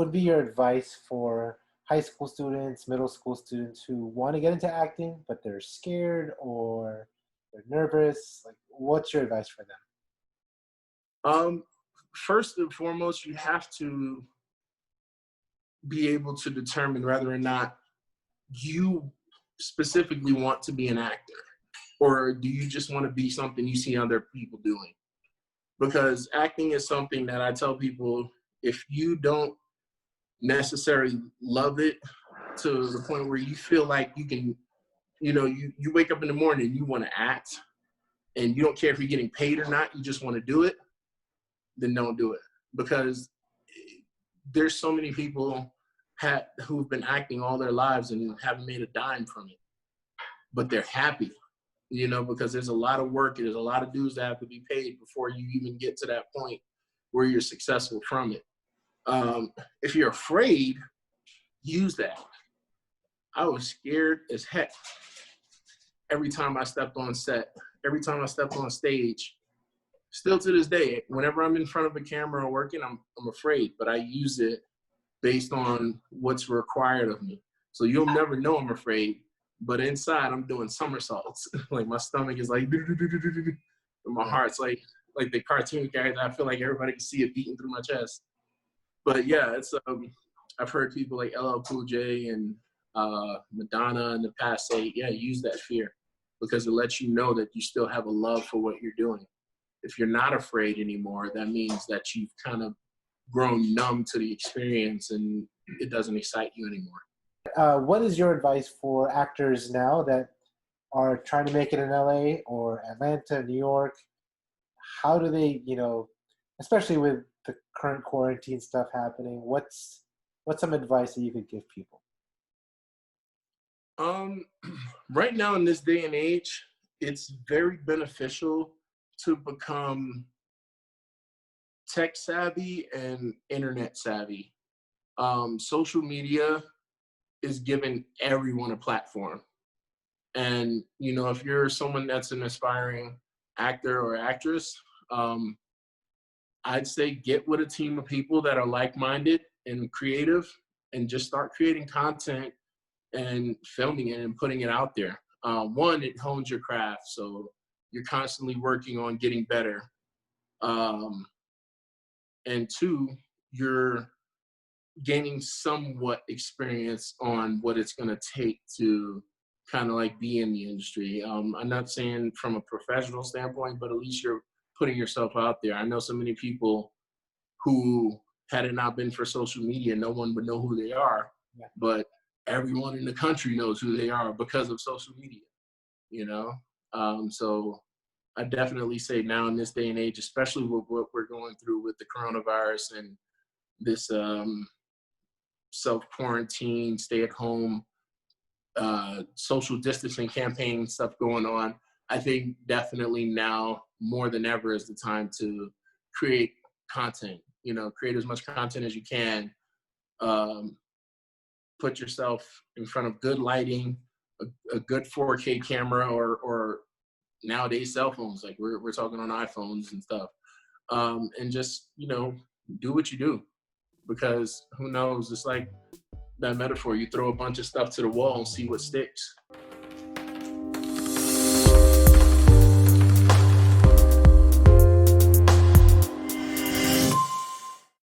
would be your advice for high school students, middle school students who want to get into acting, but they're scared or they're nervous? Like, what's your advice for them? Um, First and foremost, you have to be able to determine whether or not you specifically want to be an actor, or do you just want to be something you see other people doing? Because acting is something that I tell people, if you don't necessarily love it to the point where you feel like you can, you wake up in the morning and you want to act and you don't care if you're getting paid or not, you just want to do it, then don't do it. Because there's so many people who've been acting all their lives and haven't made a dime from it, but they're happy, because there's a lot of work, there's a lot of dues that have to be paid before you even get to that point where you're successful from it. If you're afraid, use that. I was scared as heck every time I stepped on set, every time I stepped on stage. Still to this day, whenever I'm in front of a camera or working, I'm afraid, but I use it based on what's required of me. So you'll never know I'm afraid, but inside I'm doing somersaults. Like my stomach is like, and my heart's like the cartoon character. I feel like everybody can see it beating through my chest. But yeah, it's I've heard people like LL Cool J and Madonna in the past say, yeah, use that fear, because it lets you know that you still have a love for what you're doing. If you're not afraid anymore, that means that you've kind of grown numb to the experience and it doesn't excite you anymore. What is your advice for actors now that are trying to make it in LA or Atlanta, New York? How do they, especially with the current quarantine stuff happening, what's some advice that you could give people? Right now in this day and age, it's very beneficial to become tech savvy and internet savvy. Social media is giving everyone a platform. And, if you're someone that's an aspiring actor or actress, I'd say get with a team of people that are like-minded and creative and just start creating content and filming it and putting it out there. One, it hones your craft. So you're constantly working on getting better. And two, you're gaining somewhat experience on what it's going to take to kind of like be in the industry. I'm not saying from a professional standpoint, but at least you're putting yourself out there. I know so many people who, had it not been for social media, no one would know who they are. Yeah. But everyone in the country knows who they are because of social media, So I definitely say now in this day and age, especially with what we're going through with the coronavirus and this self-quarantine, stay-at-home, social distancing campaign stuff going on, I think definitely now more than ever is the time to create content. Create as much content as you can. Put yourself in front of good lighting, a good 4K camera, or nowadays cell phones, like we're talking on iPhones and stuff, and just do what you do, because who knows, it's like that metaphor, you throw a bunch of stuff to the wall and see what sticks.